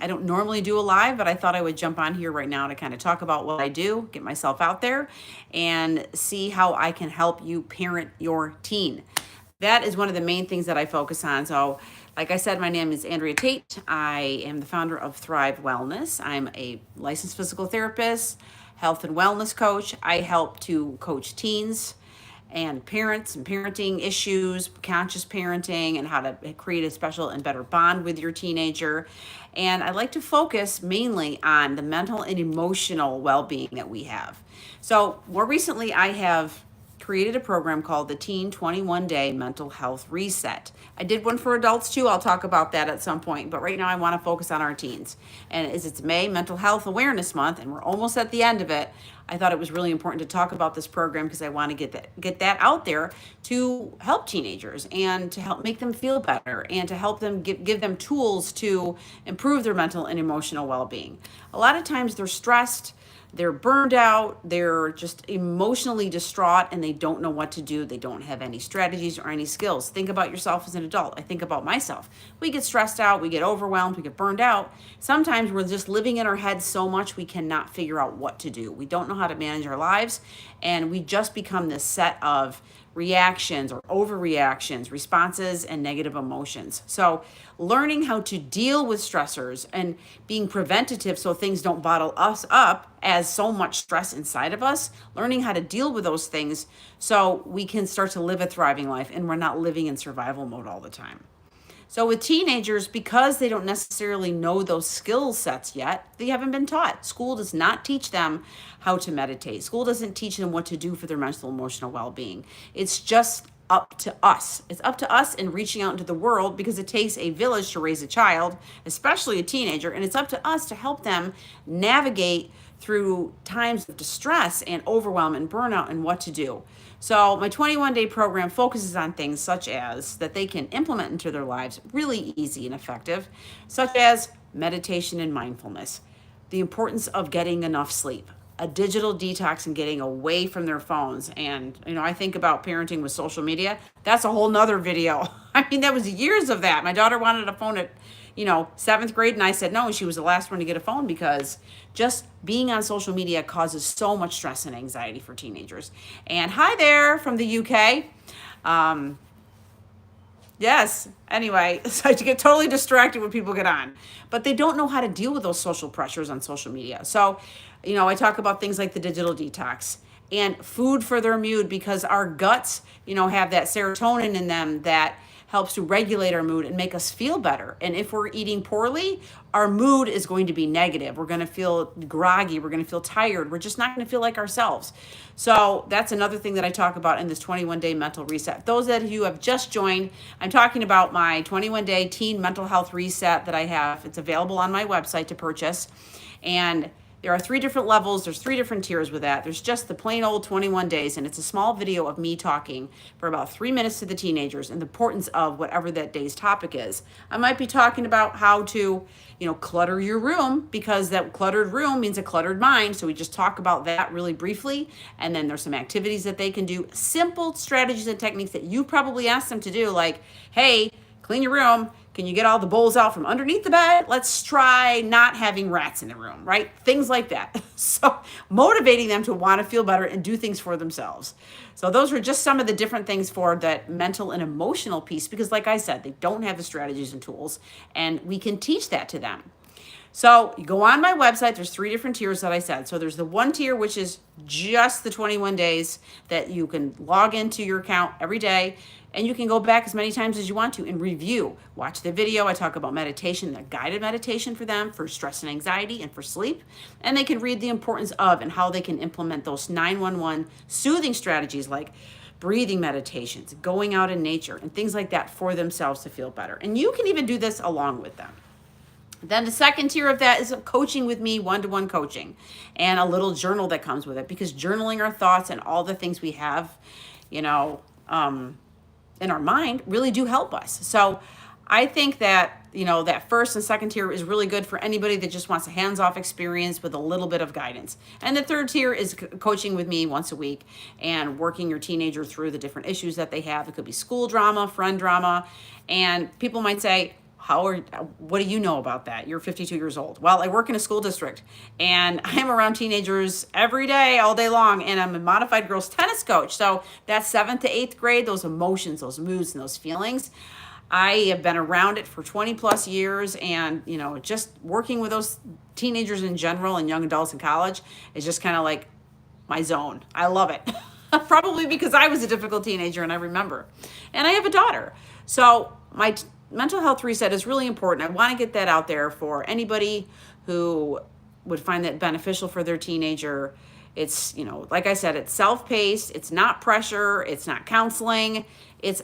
I don't normally do a live, but I thought I would jump on here right now to kind of talk about what I do, get myself out there, and see how I can help you parent your teen. That is one of the main things that I focus on. So, like I said, my name is Andrea Tate. I am the founder of Thrive Wellness. I'm a licensed physical therapist, health and wellness coach. I help to coach teens and parents and parenting issues, conscious parenting, and how to create a special and better bond with your teenager. And I like to focus mainly on the mental and emotional well being that we have. So, more recently, I have created a program called the Teen 21 Day Mental Health Reset. I did one for adults too. I'll talk about that at some point, but right now I want to focus on our teens. And as it's May Mental Health Awareness Month and we're almost at the end of it, I thought it was really important to talk about this program because I want to get that out there to help teenagers and to help make them feel better and to help them give them tools to improve their mental and emotional well-being. A lot of times they're stressed, they're burned out, they're just emotionally distraught, and they don't know what to do. They don't have any strategies or any skills. Think about yourself as an adult. I think about myself. We get stressed out, we get overwhelmed, we get burned out. Sometimes we're just living in our heads so much we cannot figure out what to do. We don't know how to manage our lives, and we just become this set of reactions or overreactions, responses, and negative emotions. So, learning how to deal with stressors and being preventative so things don't bottle us up as so much stress inside of us, learning how to deal with those things so we can start to live a thriving life and we're not living in survival mode all the time. So with teenagers, because they don't necessarily know those skill sets yet, they haven't been taught. School does not teach them how to meditate. School doesn't teach them what to do for their mental emotional well-being. It's just up to us. It's up to us in reaching out into the world because it takes a village to raise a child, especially a teenager, and it's up to us to help them navigate through times of distress and overwhelm and burnout and what to do. So my 21-day program focuses on things such as that they can implement into their lives really easy and effective, such as meditation and mindfulness, the importance of getting enough sleep, a digital detox and getting away from their phones. And, I think about parenting with social media. That's a whole nother video. I mean, that was years of that. My daughter wanted a phone at, seventh grade, and I said no, and she was the last one to get a phone because just being on social media causes so much stress and anxiety for teenagers. And hi there from the UK. Yes. Anyway, so I get totally distracted when people get on, but they don't know how to deal with those social pressures on social media. So, I talk about things like the digital detox and food for their mood because our guts, have that serotonin in them that helps to regulate our mood and make us feel better. And if we're eating poorly, our mood is going to be negative. We're going to feel groggy. We're going to feel tired. We're just not going to feel like ourselves. So that's another thing that I talk about in this 21-day mental reset. Those of you who have just joined, I'm talking about my 21-day teen mental health reset that I have. It's available on my website to purchase. And there are 3 different levels. There's 3 different tiers with that. There's just the plain old 21 days, and it's a small video of me talking for about 3 minutes to the teenagers and the importance of whatever that day's topic is. I might be talking about how to, clutter your room because that cluttered room means a cluttered mind. So we just talk about that really briefly. And then there's some activities that they can do, simple strategies and techniques that you probably asked them to do, like, hey, clean your room. Can you get all the bowls out from underneath the bed? Let's try not having rats in the room, right? Things like that. So motivating them to want to feel better and do things for themselves. So those were just some of the different things for that mental and emotional piece, because like I said, they don't have the strategies and tools, and we can teach that to them. So you go on my website, there's 3 different tiers that I said. So there's the 1 tier, which is just the 21 days that you can log into your account every day. And you can go back as many times as you want to and review. Watch the video. I talk about meditation, a guided meditation for them for stress and anxiety and for sleep. And they can read the importance of and how they can implement those 911 soothing strategies like breathing meditations, going out in nature, and things like that for themselves to feel better. And you can even do this along with them. Then the second tier of that is coaching with me, one-to-one coaching, and a little journal that comes with it, because journaling our thoughts and all the things we have, in our mind really do help us. So I think that, that first and second tier is really good for anybody that just wants a hands-off experience with a little bit of guidance. And the third tier is coaching with me once a week and working your teenager through the different issues that they have. It could be school drama, friend drama, and people might say, What do you know about that? You're 52 years old. Well, I work in a school district and I'm around teenagers every day, all day long, and I'm a modified girls tennis coach. So that's 7th to 8th grade, those emotions, those moods, and those feelings. I have been around it for 20 plus years, and just working with those teenagers in general and young adults in college is just kind of like my zone. I love it. Probably because I was a difficult teenager and I remember. And I have a daughter. So my mental health reset is really important. I want to get that out there for anybody who would find that beneficial for their teenager. It's, like I said, it's self-paced. It's not pressure. It's not counseling. It's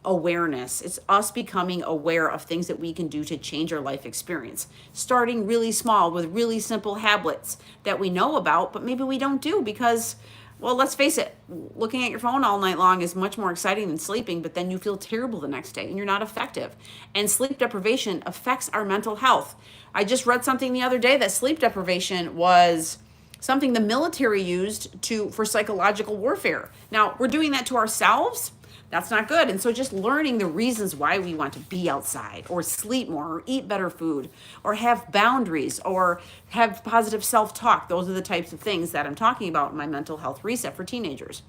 awareness. It's us becoming aware of things that we can do to change our life experience. Starting really small with really simple habits that we know about, but maybe we don't do because, well, let's face it, looking at your phone all night long is much more exciting than sleeping, but then you feel terrible the next day and you're not effective. And sleep deprivation affects our mental health. I just read something the other day that sleep deprivation was something the military used for psychological warfare. Now, we're doing that to ourselves. That's not good. And so just learning the reasons why we want to be outside or sleep more or eat better food or have boundaries or have positive self-talk. Those are the types of things that I'm talking about in my mental health reset for teenagers.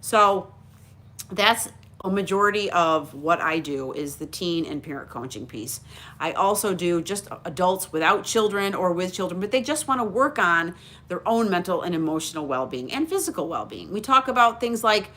So that's a majority of what I do is the teen and parent coaching piece. I also do just adults without children or with children, but they just want to work on their own mental and emotional well-being and physical well-being. We talk about things like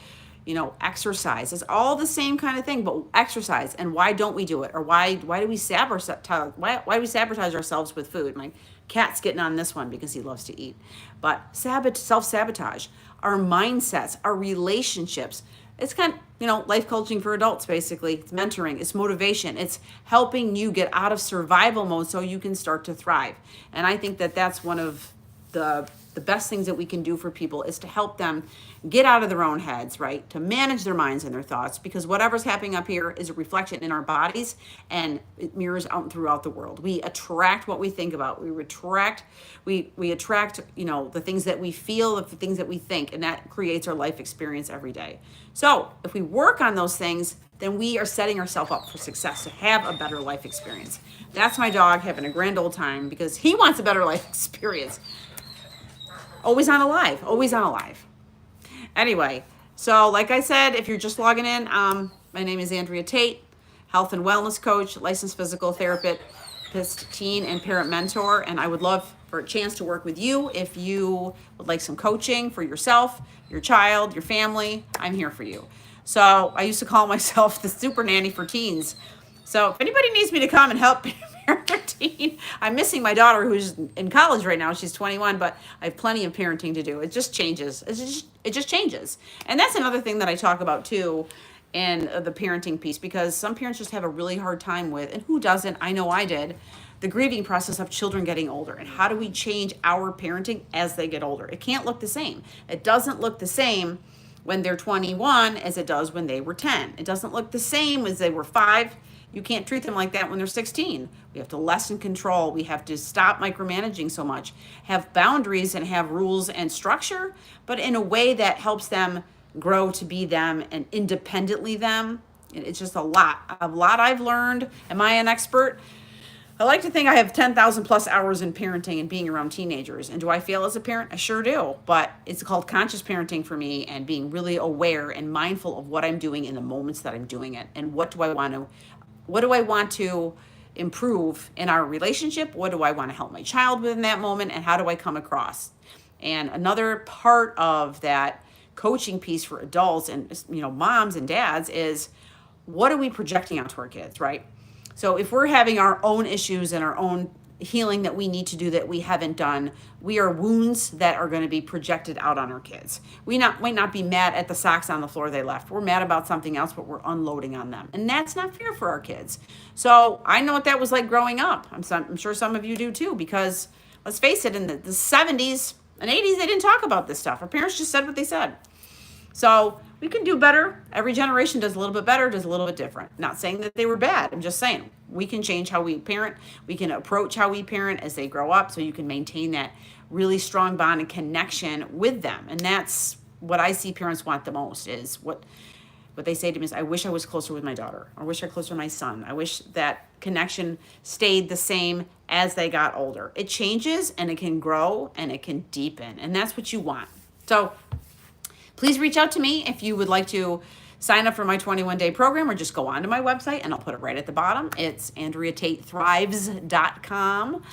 exercise. It's all the same kind of thing, but exercise, and why don't we do it? Or why do we sabotage ourselves with food? My cat's getting on this one because he loves to eat. But self-sabotage, our mindsets, our relationships. It's kind of, life coaching for adults, basically. It's mentoring, it's motivation, it's helping you get out of survival mode so you can start to thrive. And I think that that's one of the best things that we can do for people is to help them get out of their own heads, right? To manage their minds and their thoughts, because whatever's happening up here is a reflection in our bodies and it mirrors out throughout the world. We attract what we think about. We attract, the things that we feel, the things that we think, and that creates our life experience every day. So if we work on those things, then we are setting ourselves up for success to have a better life experience. That's my dog having a grand old time because he wants a better life experience. Always on alive. Anyway, so like I said, if you're just logging in, my name is Andrea Tate, health and wellness coach, licensed physical therapist, teen and parent mentor, and I would love for a chance to work with you. If you would like some coaching for yourself, your child, your family, I'm here for you. So I used to call myself the super nanny for teens. So if anybody needs me to come and help parent their teen, I'm missing my daughter who's in college right now. She's 21, but I have plenty of parenting to do. It just changes. It just changes. And that's another thing that I talk about too in the parenting piece, because some parents just have a really hard time with, and who doesn't? I know I did, the grieving process of children getting older. And how do we change our parenting as they get older? It can't look the same. It doesn't look the same when they're 21 as it does when they were 10. It doesn't look the same as they were 5. You can't treat them like that when they're 16. We have to lessen control. We have to stop micromanaging so much, have boundaries and have rules and structure, but in a way that helps them grow to be them and independently them. It's just a lot I've learned. Am I an expert? I like to think I have 10,000 plus hours in parenting and being around teenagers. And do I fail as a parent? I sure do. But it's called conscious parenting for me, and being really aware and mindful of what I'm doing in the moments that I'm doing it. And what do I want to improve in our relationship? What do I want to help my child with in that moment? And how do I come across? And another part of that coaching piece for adults and moms and dads is, what are we projecting out to our kids, right? So if we're having our own issues and our own healing that we need to do that we haven't done, we are wounds that are going to be projected out on our kids. We might not be mad at the socks on the floor they left. We're mad about something else, but we're unloading on them. And that's not fair for our kids. So I know what that was like growing up. I'm sure some of you do too, because let's face it, in the 70s and 80s, they didn't talk about this stuff. Our parents just said what they said. So we can do better. Every generation does a little bit better, does a little bit different. Not saying that they were bad. I'm just saying we can change how we parent. We can approach how we parent as they grow up, so you can maintain that really strong bond and connection with them. And that's what I see parents want the most, is what they say to me is, I wish I was closer with my daughter. I wish I was closer to my son. I wish that connection stayed the same as they got older. It changes and it can grow and it can deepen, and that's what you want. So please reach out to me if you would like to sign up for my 21-day program, or just go onto my website and I'll put it right at the bottom. It's AndreaTateThrives.com,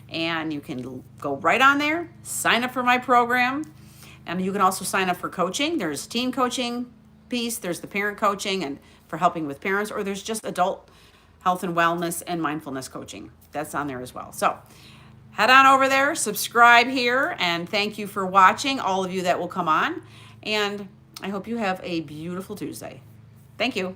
and you can go right on there, sign up for my program. And you can also sign up for coaching. There's team coaching piece, there's the parent coaching and for helping with parents, or there's just adult health and wellness and mindfulness coaching. That's on there as well. So head on over there, subscribe here, and thank you for watching, all of you that will come on. And I hope you have a beautiful Tuesday. Thank you.